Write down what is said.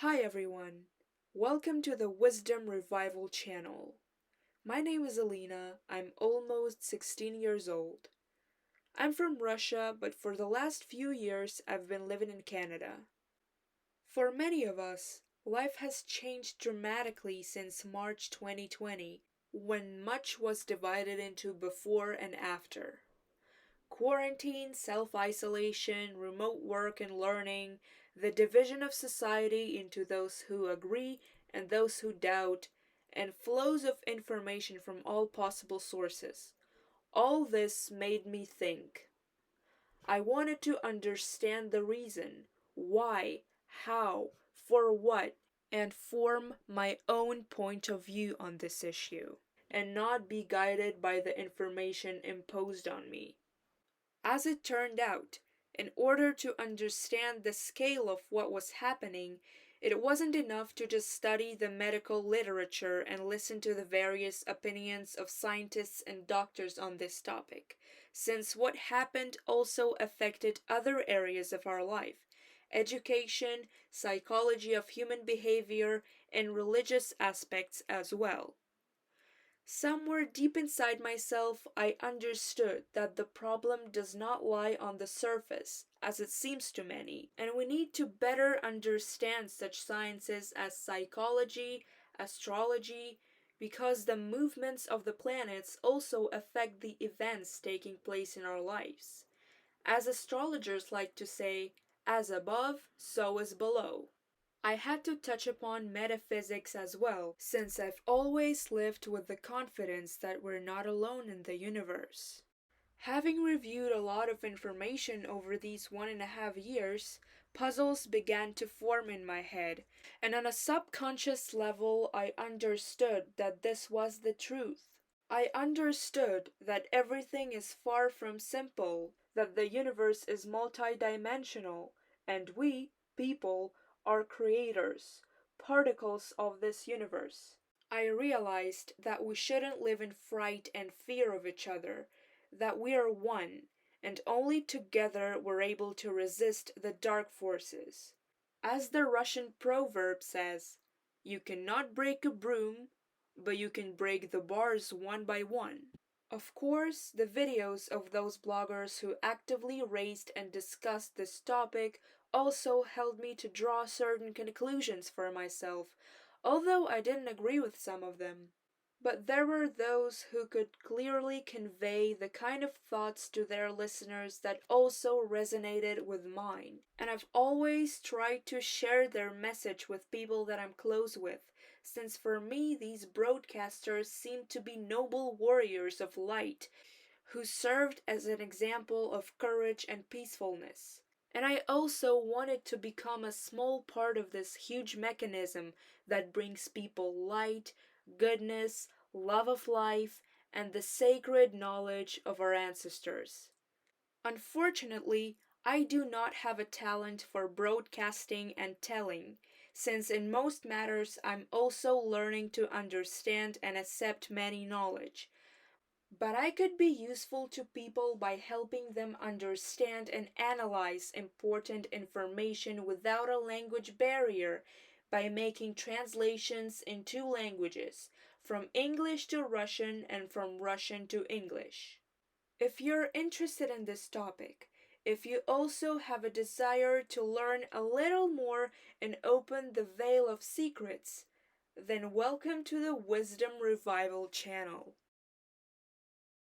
Hi everyone, welcome to the Wisdom Revival channel. My name is Alina, I'm almost 16 years old. I'm from Russia, but for the last few years I've been living in Canada. For many of us, life has changed dramatically since March 2020, when much was divided into before and after. Quarantine, self-isolation, remote work and learning, the division of society into those who agree and those who doubt, and flows of information from all possible sources. All this made me think. I wanted to understand the reason, why, how, for what, and form my own point of view on this issue, and not be guided by the information imposed on me. As it turned out, in order to understand the scale of what was happening, it wasn't enough to just study the medical literature and listen to the various opinions of scientists and doctors on this topic, since what happened also affected other areas of our life: education, psychology of human behavior, and religious aspects as well. Somewhere deep inside myself, I understood that the problem does not lie on the surface, as it seems to many, and we need to better understand such sciences as psychology, astrology, because the movements of the planets also affect the events taking place in our lives. As astrologers like to say, as above, so is below. I had to touch upon metaphysics as well, since I've always lived with the confidence that we're not alone in the universe. Having reviewed a lot of information over these 1.5 years, puzzles began to form in my head, and on a subconscious level, I understood that this was the truth. I understood that everything is far from simple, that the universe is multidimensional, and we, people, are creators, particles of this universe. I realized that we shouldn't live in fright and fear of each other, that we are one, and only together we're able to resist the dark forces. As the Russian proverb says, you cannot break a broom, but you can break the bars one by one. Of course, the videos of those bloggers who actively raised and discussed this topic also helped me to draw certain conclusions for myself, although I didn't agree with some of them. But there were those who could clearly convey the kind of thoughts to their listeners that also resonated with mine, and I've always tried to share their message with people that I'm close with, since for me these broadcasters seemed to be noble warriors of light who served as an example of courage and peacefulness. And I also wanted to become a small part of this huge mechanism that brings people light, goodness, love of life, and the sacred knowledge of our ancestors. Unfortunately, I do not have a talent for broadcasting and telling, since in most matters I'm also learning to understand and accept many knowledge. But I could be useful to people by helping them understand and analyze important information without a language barrier, by making translations in two languages, from English to Russian and from Russian to English. If you're interested in this topic, if you also have a desire to learn a little more and open the veil of secrets, then welcome to the Wisdom Revival channel.